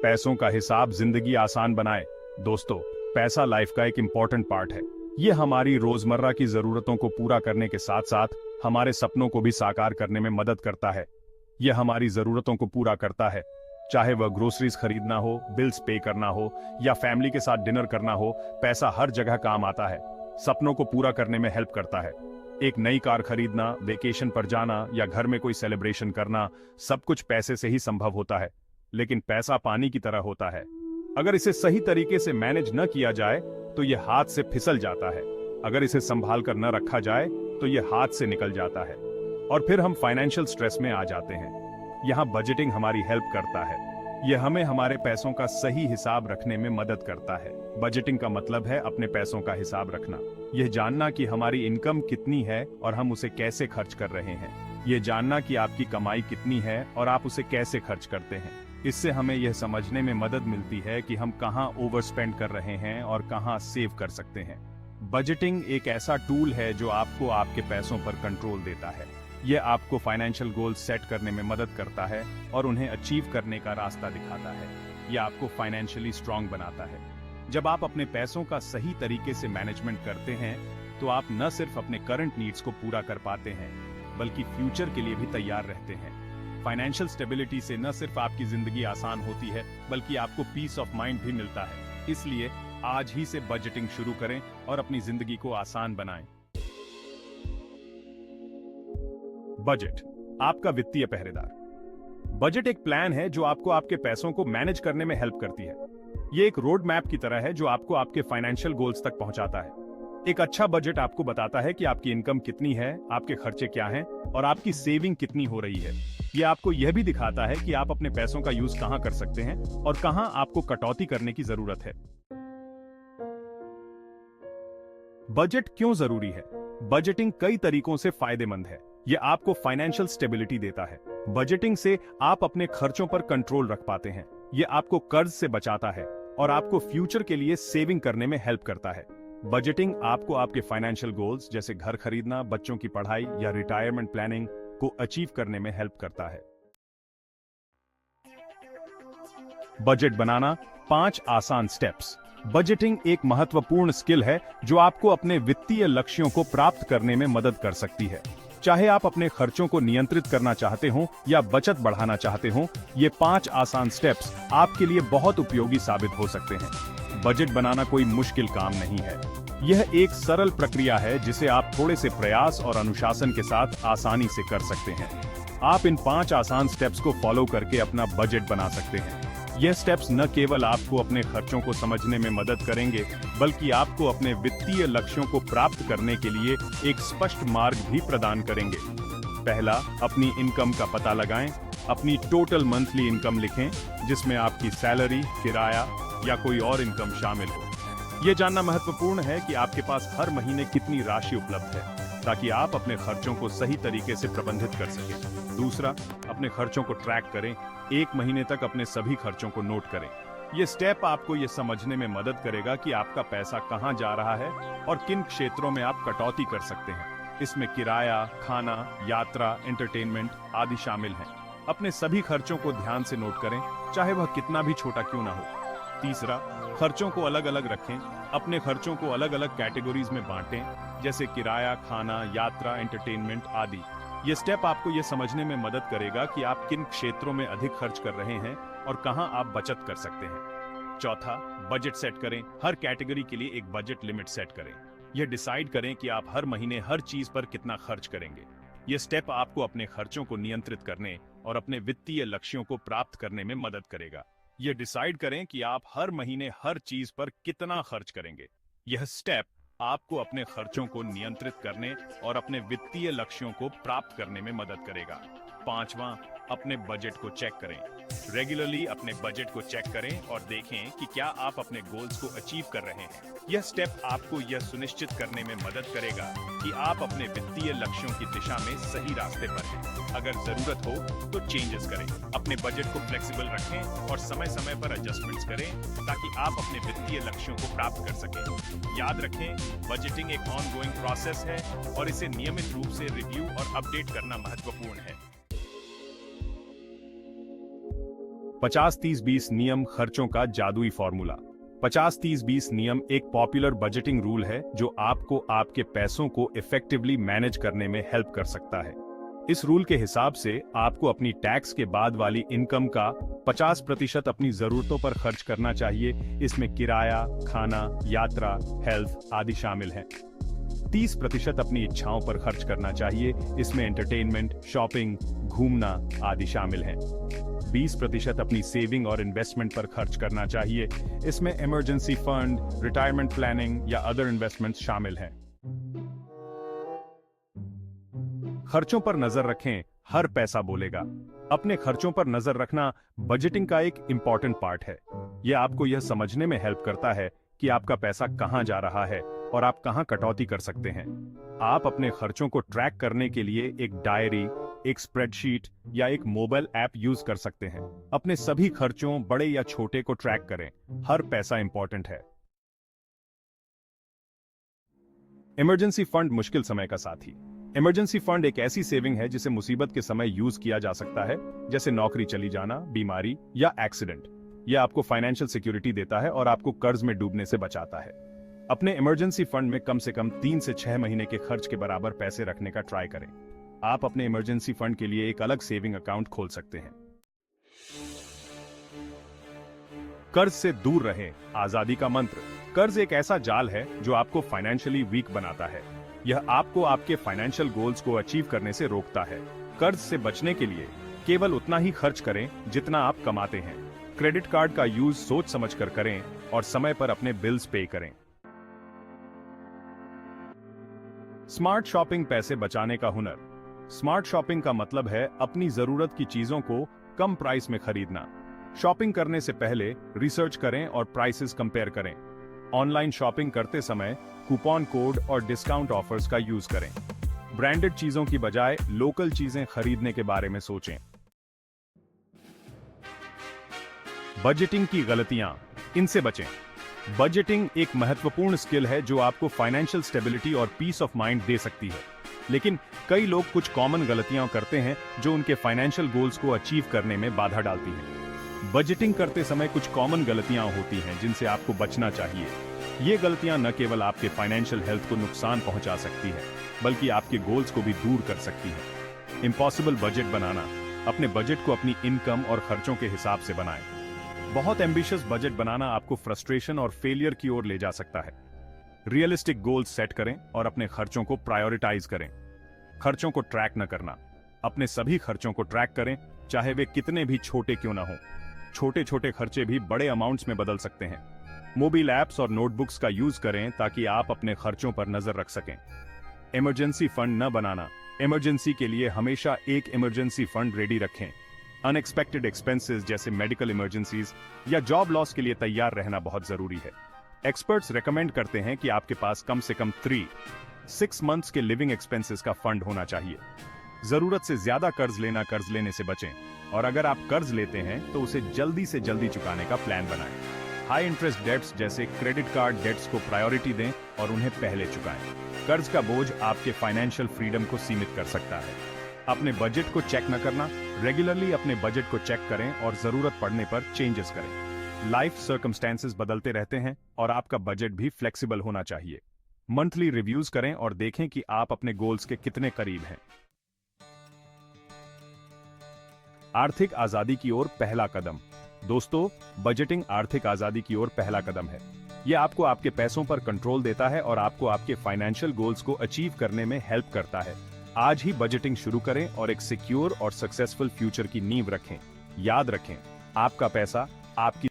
पैसों का हिसाब जिंदगी आसान बनाए। दोस्तों, पैसा लाइफ का एक इम्पोर्टेंट पार्ट है। ये हमारी रोजमर्रा की जरूरतों को पूरा करने के साथ साथ हमारे सपनों को भी साकार करने में मदद करता है। यह हमारी जरूरतों को पूरा करता है, चाहे वह ग्रोसरीज खरीदना हो, बिल्स पे करना हो या फैमिली के साथ डिनर करना हो। पैसा हर जगह काम आता है। सपनों को पूरा करने में हेल्प करता है। एक नई कार खरीदना, वेकेशन पर जाना या घर में कोई सेलिब्रेशन करना, सब कुछ पैसे से ही संभव होता है। लेकिन पैसा पानी की तरह होता है। अगर इसे सही तरीके से मैनेज न किया जाए तो यह हाथ से फिसल जाता है। अगर इसे संभाल कर न रखा जाए तो यह हाथ से निकल जाता है और फिर हम फाइनेंशियल स्ट्रेस में आ जाते हैं। यहाँ बजटिंग हमारी हेल्प करता है। यह हमें हमारे पैसों का सही हिसाब रखने में मदद करता है। बजटिंग का मतलब है अपने पैसों का हिसाब रखना। यह जानना कि हमारी इनकम कितनी है और हम उसे कैसे खर्च कर रहे हैं। यह जानना कि आपकी कमाई कितनी है और आप उसे कैसे खर्च करते हैं। इससे हमें यह समझने में मदद मिलती है कि हम कहां ओवर स्पेंड कर रहे हैं और कहां सेव कर सकते हैं। बजटिंग एक ऐसा टूल है जो आपको आपके पैसों पर कंट्रोल देता है। यह आपको फाइनेंशियल गोल्स सेट करने में मदद करता है और उन्हें अचीव करने का रास्ता दिखाता है। यह आपको फाइनेंशियली स्ट्रांग बनाता है। जब आप अपने पैसों का सही तरीके से मैनेजमेंट करते हैं तो आप न सिर्फ अपने करंट नीड्स को पूरा कर पाते हैं बल्कि फ्यूचर के लिए भी तैयार रहते हैं। फाइनेंशियल स्टेबिलिटी से न सिर्फ आपकी जिंदगी आसान होती है बल्कि आपको पीस ऑफ माइंड भी मिलता है। इसलिए आज ही से बजटिंग शुरू करें और अपनी जिंदगी को आसान बनाएं। बजट, आपका वित्तीय पहरेदार। बजट एक प्लान है जो आपको आपके पैसों को मैनेज करने में हेल्प करती है। ये एक रोड मैप की तरह है जो आपको आपके फाइनेंशियल गोल्स तक पहुंचाता है। एक अच्छा बजट आपको बताता है कि आपकी इनकम कितनी है, आपके खर्चे क्या हैं और आपकी सेविंग कितनी हो रही है। यह आपको यह भी दिखाता है कि आप अपने पैसों का यूज कहां कर सकते हैं और कहां आपको कटौती करने की जरूरत है। बजट क्यों जरूरी है? बजटिंग कई तरीकों से फायदेमंद है। यह आपको फाइनेंशियल स्टेबिलिटी देता है। बजटिंग से आप अपने खर्चों पर कंट्रोल रख पाते हैं। यह आपको कर्ज से बचाता है और आपको फ्यूचर के लिए सेविंग करने में हेल्प करता है। बजटिंग आपको आपके फाइनेंशियल गोल्स जैसे घर खरीदना, बच्चों की पढ़ाई या रिटायरमेंट प्लानिंग को अचीव करने में हेल्प करता है। बजट बनाना 5 आसान स्टेप्स। बजटिंग एक महत्वपूर्ण स्किल है जो आपको अपने वित्तीय लक्ष्यों को प्राप्त करने में मदद कर सकती है। चाहे आप अपने खर्चों को नियंत्रित करना चाहते हो या बचत बढ़ाना चाहते हो, ये 5 आसान स्टेप्स आपके लिए बहुत उपयोगी साबित हो सकते हैं। बजट बनाना कोई मुश्किल काम नहीं है। यह एक सरल प्रक्रिया है जिसे आप थोड़े से प्रयास और अनुशासन के साथ आसानी से कर सकते हैं। आप इन 5 आसान स्टेप्स को फॉलो करके अपना बजट बना सकते हैं। यह स्टेप्स न केवल आपको अपने खर्चों को समझने में मदद करेंगे बल्कि आपको अपने वित्तीय लक्ष्यों को प्राप्त करने के लिए एक स्पष्ट मार्ग भी प्रदान करेंगे। पहला, अपनी इनकम का पता लगाएं। अपनी टोटल मंथली इनकम लिखें जिसमें आपकी सैलरी, किराया या कोई और इनकम शामिल हो। यह जानना महत्वपूर्ण है कि आपके पास हर महीने कितनी राशि उपलब्ध है ताकि आप अपने खर्चों को सही तरीके से प्रबंधित कर सकें। दूसरा, अपने खर्चों को ट्रैक करें। 1 महीने तक अपने सभी खर्चों को नोट करें। यह स्टेप आपको यह समझने में मदद करेगा कि आपका पैसा कहां जा रहा है और किन क्षेत्रों में आप कटौती कर सकते हैं। इसमें किराया, खाना, यात्रा, एंटरटेनमेंट आदि शामिल हैं। अपने सभी खर्चों को ध्यान से नोट करें, चाहे वह कितना भी छोटा क्यों ना हो। तीसरा, खर्चों को अलग अलग रखें। अपने खर्चों को अलग अलग कैटेगरीज में बांटें, जैसे किराया, खाना, यात्रा, एंटरटेनमेंट आदि। ये स्टेप आपको यह समझने में मदद करेगा कि आप किन क्षेत्रों में अधिक खर्च कर रहे हैं और कहां आप बचत कर सकते हैं। चौथा, बजट सेट करें। हर कैटेगरी के लिए एक बजट लिमिट सेट करें। यह डिसाइड करें कि आप हर महीने हर चीज पर कितना खर्च करेंगे। यह स्टेप आपको अपने खर्चों को नियंत्रित करने और अपने वित्तीय लक्ष्यों को प्राप्त करने में मदद करेगा। यह डिसाइड करें कि आप हर महीने हर चीज पर कितना खर्च करेंगे। यह स्टेप आपको अपने खर्चों को नियंत्रित करने और अपने वित्तीय लक्ष्यों को प्राप्त करने में मदद करेगा। पांचवां, अपने बजट को चेक करें। रेगुलरली अपने बजट को चेक करें और देखें कि क्या आप अपने गोल्स को अचीव कर रहे हैं। यह स्टेप आपको यह सुनिश्चित करने में मदद करेगा कि आप अपने वित्तीय लक्ष्यों की दिशा में सही रास्ते पर हैं। अगर जरूरत हो तो चेंजेस करें। अपने बजट को फ्लेक्सिबल रखें और समय समय पर एडजस्टमेंट्स करें ताकि आप अपने वित्तीय लक्ष्यों को प्राप्त कर सकें। याद रखें, बजटिंग एक ऑनगोइंग प्रोसेस है और इसे नियमित रूप से रिव्यू और अपडेट करना महत्वपूर्ण है। 50-30-20 नियम खर्चों का जादुई फॉर्मूला। 50-30-20 नियम एक पॉपुलर बजटिंग रूल है जो आपको आपके पैसों को इफेक्टिवली मैनेज करने में हेल्प कर सकता है। इस रूल के हिसाब से आपको अपनी टैक्स के बाद वाली इनकम का 50% अपनी जरूरतों पर खर्च करना चाहिए। इसमें किराया, खाना, यात्रा, हेल्थ आदि शामिल हैं। 30% अपनी इच्छाओं पर खर्च करना चाहिए। इसमें एंटरटेनमेंट, शॉपिंग, घूमना आदि शामिल हैं। 20% अपनी सेविंग और इन्वेस्टमेंट पर खर्च करना चाहिए। इसमें इमरजेंसी फंड, रिटायरमेंट प्लानिंग या अदर इन्वेस्टमेंट्स शामिल हैं। खर्चों पर नजर रखें, हर पैसा बोलेगा। अपने खर्चों पर नजर रखना बजटिंग का एक इंपॉर्टेंट पार्ट है। यह आपको यह समझने में हेल्प करता है कि आपका पैसा कहां जा रहा है और आप कहां कटौती कर सकते हैं। आप अपने खर्चों को ट्रैक करने के लिए एक डायरी, एक स्प्रेडशीट या एक मोबाइल ऐप यूज कर सकते हैं। अपने सभी खर्चों, बड़े या छोटे, को ट्रैक करें। हर पैसा इंपॉर्टेंट है। इमरजेंसी फंड मुश्किल समय का साथी। इमरजेंसी फंड एक ऐसी सेविंग है जिसे मुसीबत के समय यूज किया जा सकता है, जैसे नौकरी चली जाना, बीमारी या एक्सीडेंट। यह आपको फाइनेंशियल सिक्योरिटी देता है और आपको कर्ज में डूबने से बचाता है। अपने इमरजेंसी फंड में कम से कम 3 से 6 महीने के खर्च के बराबर पैसे रखने का ट्राई करें। आप अपने इमरजेंसी फंड के लिए एक अलग सेविंग अकाउंट खोल सकते हैं। कर्ज से दूर रहें, आजादी का मंत्र। कर्ज एक ऐसा जाल है जो आपको फाइनेंशियली वीक बनाता है। यह आपको आपके फाइनेंशियल गोल्स को अचीव करने से रोकता है। कर्ज से बचने के लिए केवल उतना ही खर्च करें जितना आप कमाते हैं। क्रेडिट कार्ड का यूज सोच समझकर करें और समय पर अपने बिल्स पे करें। स्मार्ट शॉपिंग, पैसे बचाने का हुनर। स्मार्ट शॉपिंग का मतलब है अपनी जरूरत की चीजों को कम प्राइस में खरीदना। शॉपिंग करने से पहले रिसर्च करें और प्राइसेस कंपेयर करें। ऑनलाइन शॉपिंग करते समय कूपन कोड और डिस्काउंट ऑफर्स का यूज करें। ब्रांडेड चीजों की बजाय लोकल चीजें खरीदने के बारे में सोचें। बजटिंग की गलतियां, इनसे बचें। बजटिंग एक महत्वपूर्ण स्किल है जो आपको फाइनेंशियल स्टेबिलिटी और पीस ऑफ माइंड दे सकती है। लेकिन कई लोग कुछ कॉमन गलतियां करते हैं जो उनके फाइनेंशियल गोल्स को अचीव करने में बाधा डालती हैं। बजटिंग करते समय कुछ कॉमन गलतियां होती हैं जिनसे आपको बचना चाहिए। ये गलतियां न केवल आपके फाइनेंशियल हेल्थ को नुकसान पहुंचा सकती है, बल्कि आपके गोल्स को भी दूर कर सकती है। इम्पॉसिबल बजट बनाना। अपने बजट को अपनी इनकम और खर्चों के हिसाब से बनाएं। बहुत एम्बिशियस बजट बनाना आपको फ्रस्ट्रेशन और फेलियर की ओर ले जा सकता है। रियलिस्टिक गोल्स सेट करें और अपने खर्चों को प्रायोरिटाइज करें। खर्चों को ट्रैक न करना। अपने सभी खर्चों को ट्रैक करें, चाहे वे कितने भी छोटे क्यों ना हो। छोटे छोटे खर्चे भी बड़े अमाउंट्स में बदल सकते हैं। मोबाइल ऐप्स और नोटबुक्स का यूज करें ताकि आप अपने खर्चों पर नजर रख सकें। इमरजेंसी फंड न बनाना। इमरजेंसी के लिए हमेशा एक इमरजेंसी फंड रेडी रखें। अनएक्सपेक्टेड एक्सपेंसेस जैसे मेडिकल इमरजेंसीज या जॉब लॉस के लिए तैयार रहना बहुत जरूरी है। एक्सपर्ट्स रेकमेंड करते हैं कि आपके पास कम से कम 3-6 मंथ्स के लिविंग एक्सपेंसेस का फंड होना चाहिए। जरूरत से ज्यादा कर्ज लेने से बचें, और अगर आप कर्ज लेते हैं तो उसे जल्दी से जल्दी चुकाने का प्लान बनाएं। हाई इंटरेस्ट डेट्स जैसे क्रेडिट कार्ड डेट्स को प्रायोरिटी दें और उन्हें पहले चुकाएं। कर्ज का बोझ आपके फाइनेंशियल फ्रीडम को सीमित कर सकता है। अपने बजट को चेक न करना। रेगुलरली अपने बजट को चेक करें और जरूरत पड़ने पर चेंजेस करें। लाइफ सर्कमस्टेंसेस बदलते रहते हैं और आपका बजट भी फ्लेक्सिबल होना चाहिए। मंथली रिव्यूज करें और देखें कि आप अपने गोल्स के कितने करीब हैं। आर्थिक आजादी की ओर पहला कदम। दोस्तों, बजटिंग आर्थिक आजादी की ओर पहला कदम है। यह आपको आपके पैसों पर कंट्रोल देता है और आपको आपके फाइनेंशियल गोल्स को अचीव करने में हेल्प करता है। आज ही बजटिंग शुरू करें और एक सिक्योर और सक्सेसफुल फ्यूचर की नींव रखें। याद रखें, आपका पैसा आपकी